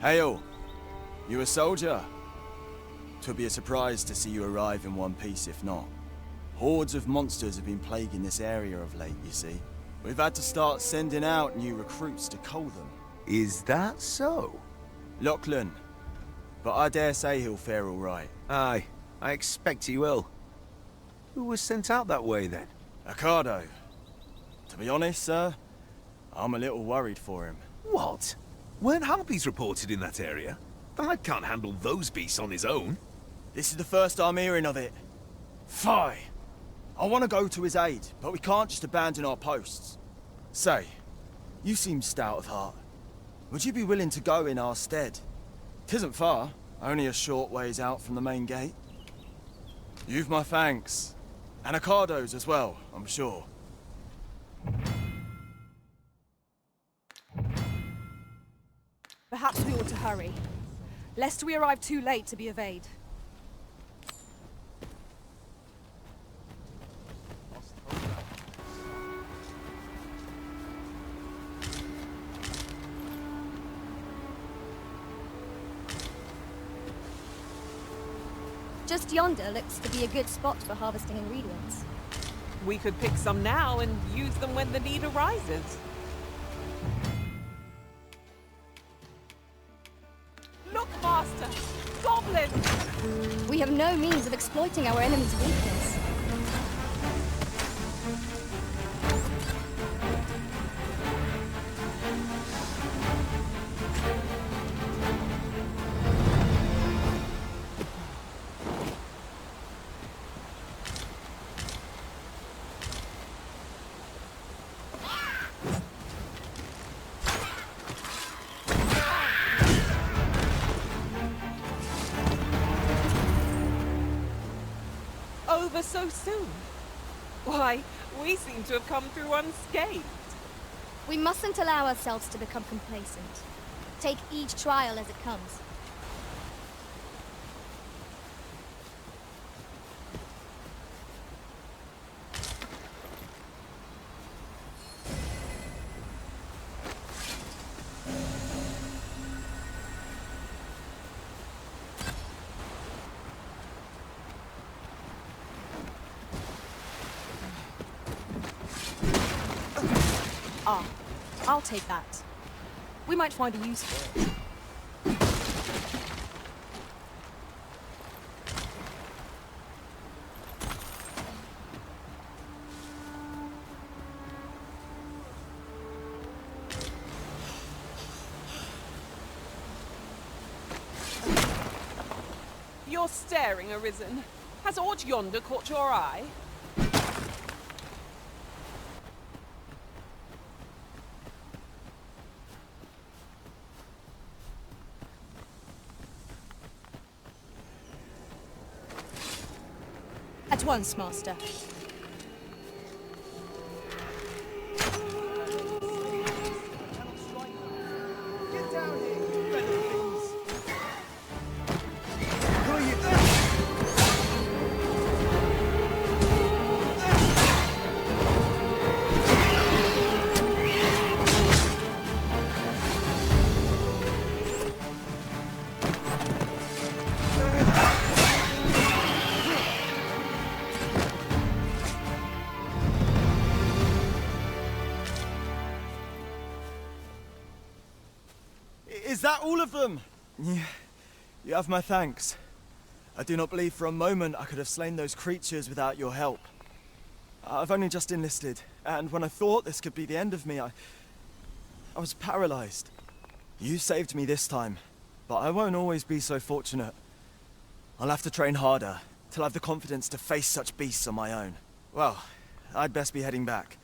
Hail! You a soldier? 'Twould be a surprise to see you arrive in one piece if not. Hordes of monsters have been plaguing this area of late, you see. We've had to start sending out new recruits to cull them. Is that so? Lachlan. But I dare say he'll fare all right. Aye, I expect he will. Who was sent out that way then? Ricardo. To be honest, sir, I'm a little worried for him. What? Weren't harpies reported in that area? The lad can't handle those beasts on his own. This is the first I'm hearing of it. Fie! I want to go to his aid, but we can't just abandon our posts. Say, you seem stout of heart. Would you be willing to go in our stead? 'Tisn't far, only a short ways out from the main gate. You've my thanks. And Ricardo's as well, I'm sure. Perhaps we ought to hurry, lest we arrive too late to be of aid. Just yonder looks to be a good spot for harvesting ingredients. We could pick some now and use them when the need arises. Look, Master! Goblins! We have no means of exploiting our enemy's weakness. Over so soon? Why, we seem to have come through unscathed. We mustn't allow ourselves to become complacent. Take each trial as it comes. Ah, I'll take that. We might find a use for it. You're staring, Arisen. Has aught yonder caught your eye? At once, Master. Get down here, you better things! Who are you? Is that all of them? Yeah, you have my thanks. I do not believe for a moment I could have slain those creatures without your help. I've only just enlisted, and when I thought this could be the end of me, I was paralyzed. You saved me this time, but I won't always be so fortunate. I'll have to train harder, till I've the confidence to face such beasts on my own. Well, I'd best be heading back,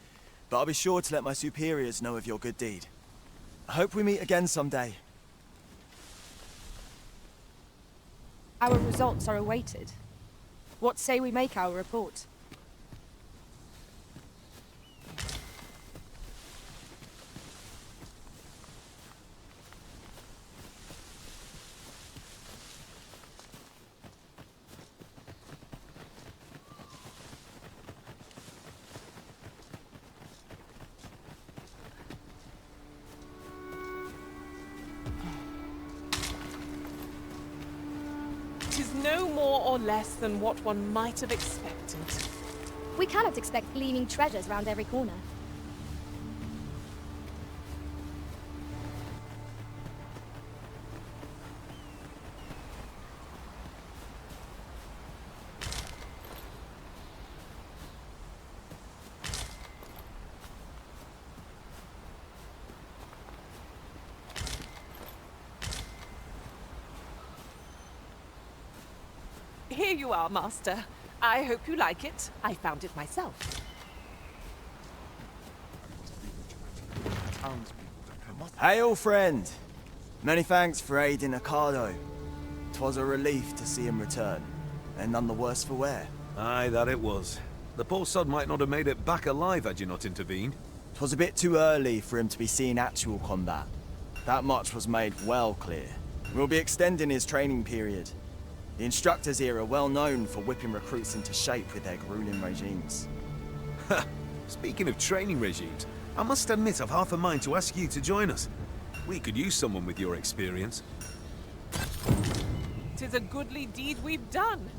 but I'll be sure to let my superiors know of your good deed. I hope we meet again someday. Our results are awaited. What say we make our report? no more or less than what one might have expected. We cannot expect gleaming treasures round every corner. Here you are, Master. I hope you like it. I found it myself. Hail, friend! Many thanks for aiding Escaradouro. 'Twas a relief to see him return, and none the worse for wear. Aye, that it was. The poor sod might not have made it back alive had you not intervened. 'Twas a bit too early for him to be seeing actual combat. That much was made well clear. We'll be extending his training period. The instructors here are well known for whipping recruits into shape with their grueling regimes. Speaking of training regimes, I must admit I've half a mind to ask you to join us. We could use someone with your experience. 'Tis a goodly deed we've done.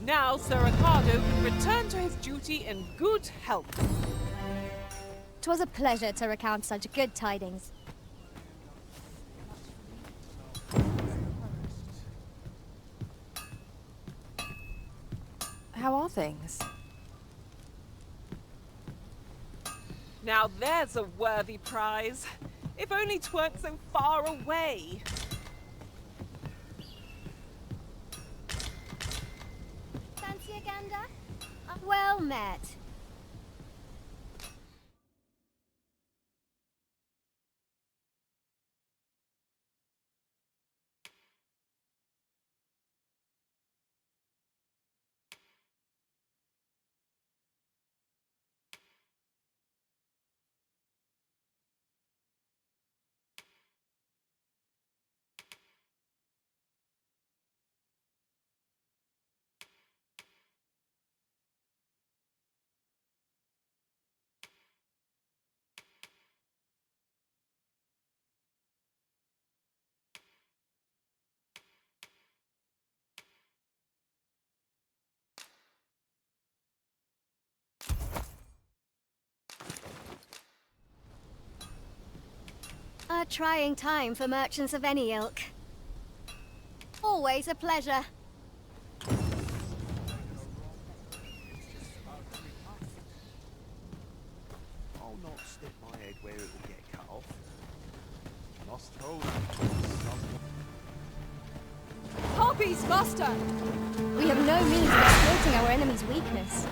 Now Sir Ricardo can return to his duty in good health. 'Twas a pleasure to recount such good tidings. How are things? Now there's a worthy prize. If only 'tweren't so far away. Fancy a gander? Well met. A trying time for merchants of any ilk. Always a pleasure. I'll not stick my head where it will get cut off. Lost hold. Harpies, Master! We have no means of exploiting our enemy's weakness.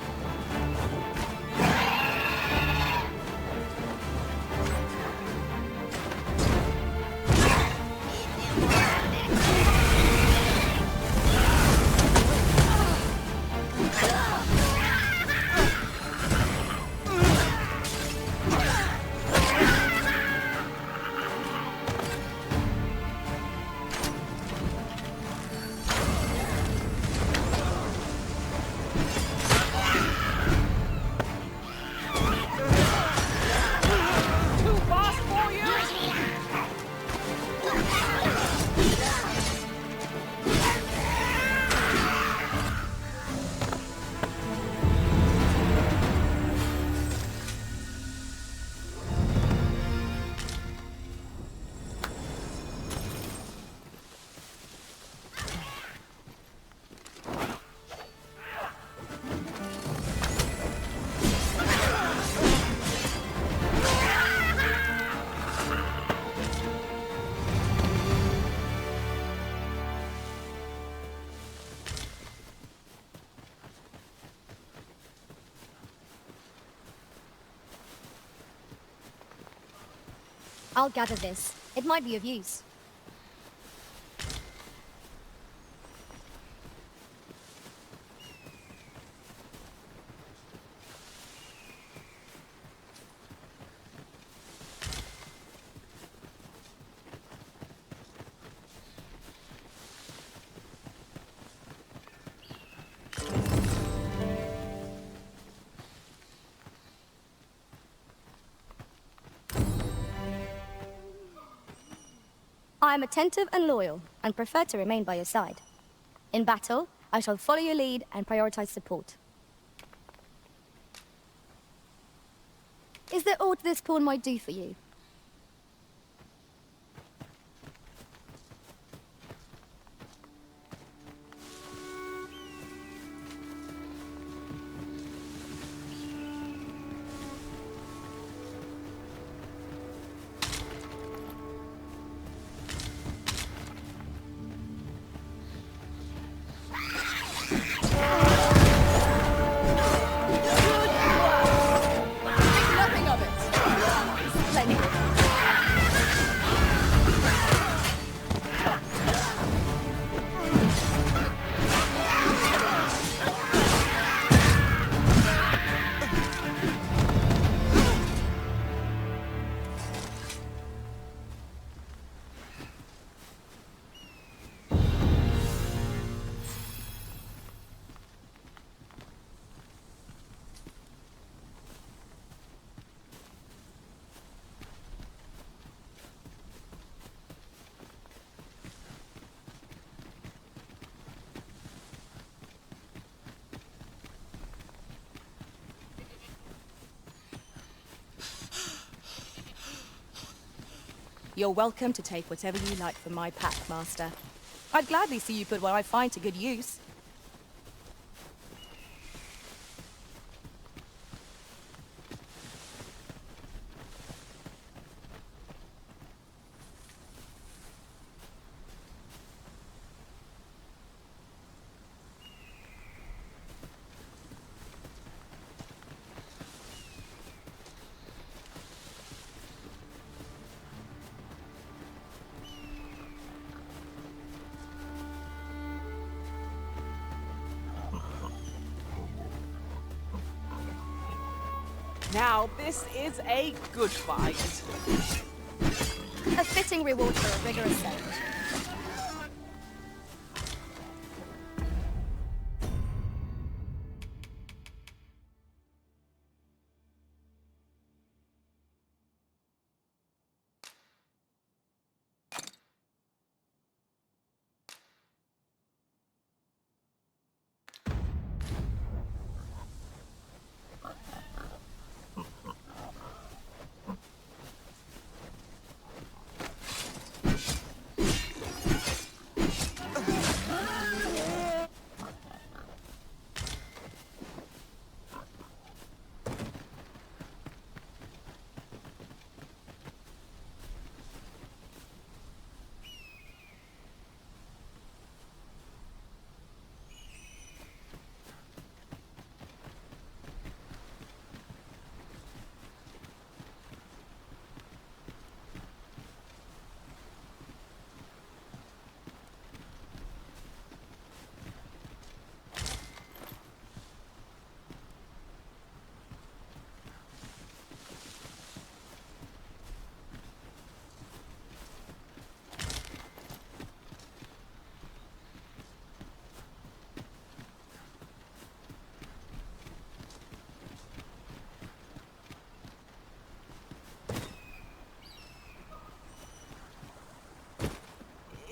I'll gather this. It might be of use. I am attentive and loyal, and prefer to remain by your side. In battle, I shall follow your lead and prioritize support. Is there aught this pawn might do for you? You're welcome to take whatever you like from my pack, Master. I'd gladly see you put what I find to good use. Now, this is a good fight. A fitting reward for a rigorous search.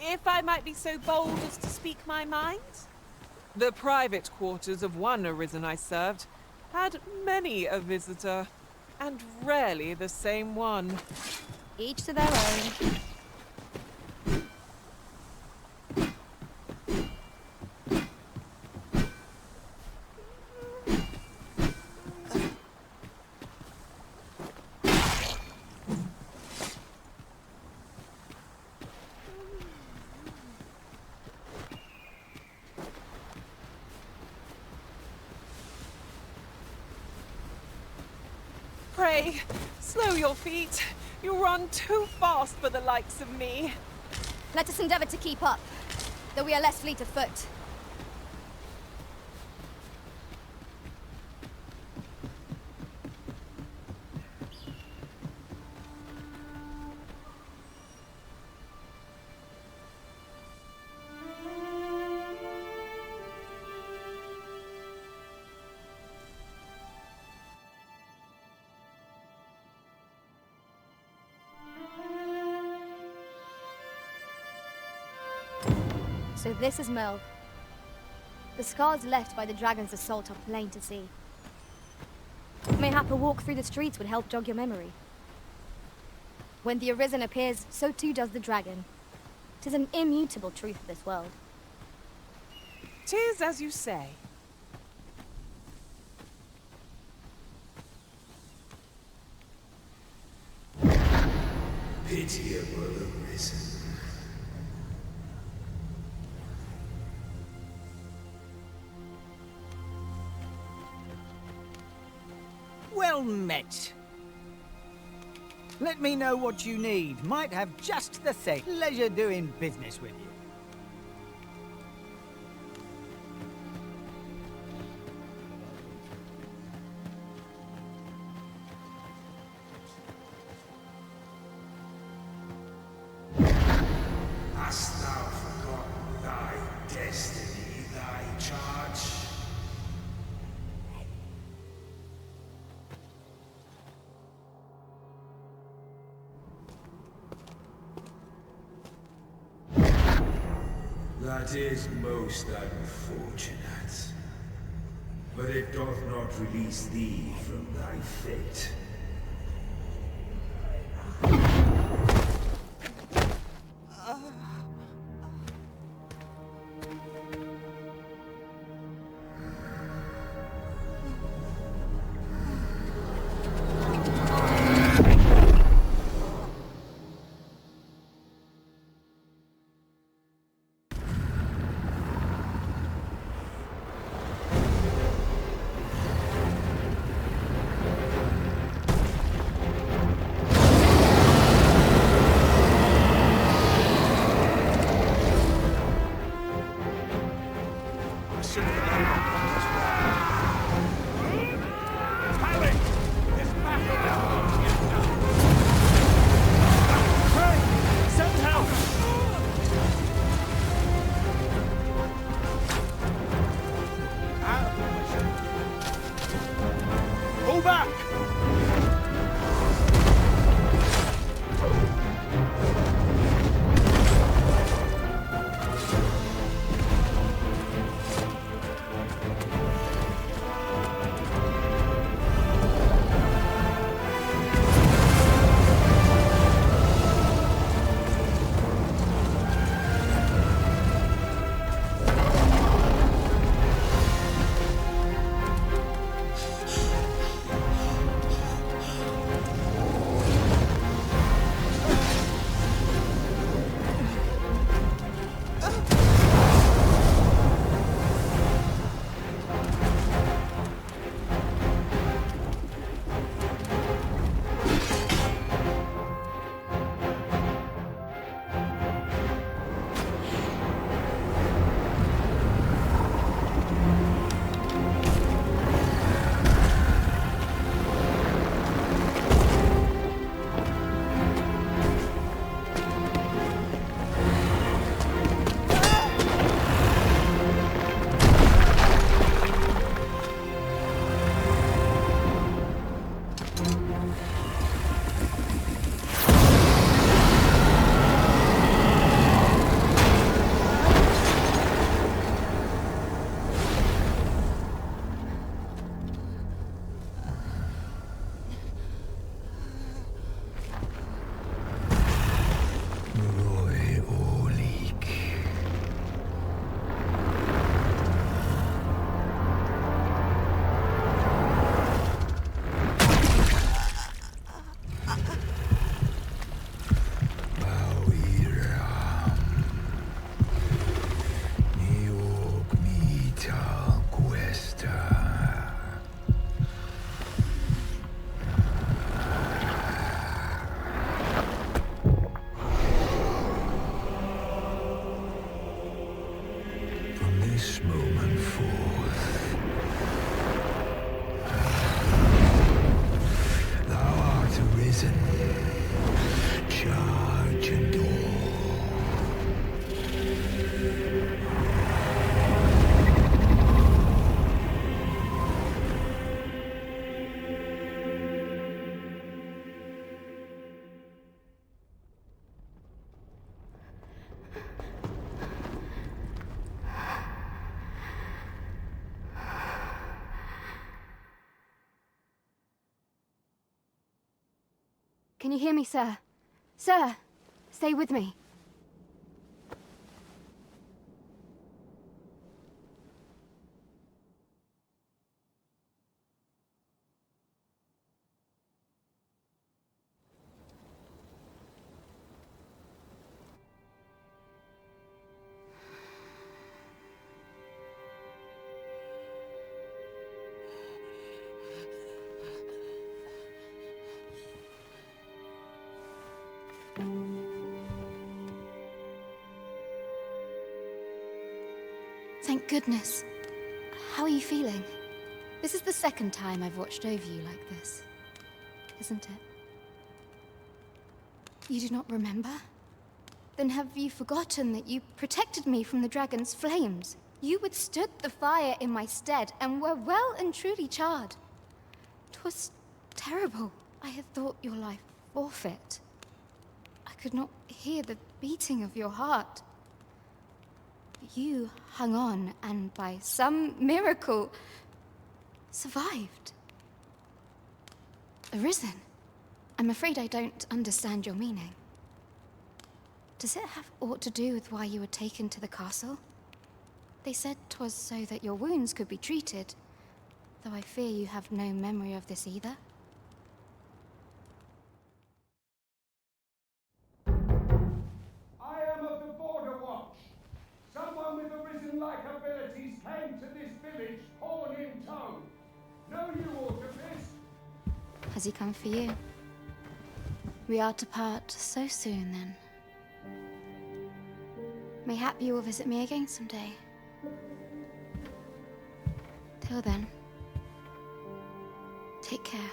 If I might be so bold as to speak my mind? The private quarters of one arisen I served had many a visitor, and rarely the same one. Each to their own. Pray, slow your feet. You run too fast for the likes of me. Let us endeavor to keep up, though we are less fleet of foot. So this is Melve. The scars left by the dragon's assault are plain to see. Mayhap a walk through the streets would help jog your memory. When the Arisen appears, so too does the dragon. 'Tis an immutable truth of this world. 'Tis as you say. Pitiable Arisen. Well met. Let me know what you need. Might have just the thing. Pleasure doing business with you. Hast thou forgotten thy destiny, thy charge? That is most unfortunate. But it doth not release thee from thy fate. Can you hear me, sir? Sir, stay with me. Thank goodness. How are you feeling? This is the second time I've watched over you like this, isn't it? You do not remember? Then have you forgotten that you protected me from the dragon's flames? You withstood the fire in my stead and were well and truly charred. 'Twas terrible. I had thought your life forfeit. I could not hear the beating of your heart. You hung on, and by some miracle, survived. Arisen? I'm afraid I don't understand your meaning. Does it have aught to do with why you were taken to the castle? They said 'twas so that your wounds could be treated, though I fear you have no memory of this either. I am of the Border Watch. Someone with arisen-like abilities came to this village, horn in tow. Know you, Arpias? Has he come for you? We are to part so soon, then. Mayhap you will visit me again someday. Till then, take care.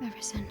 Arisen.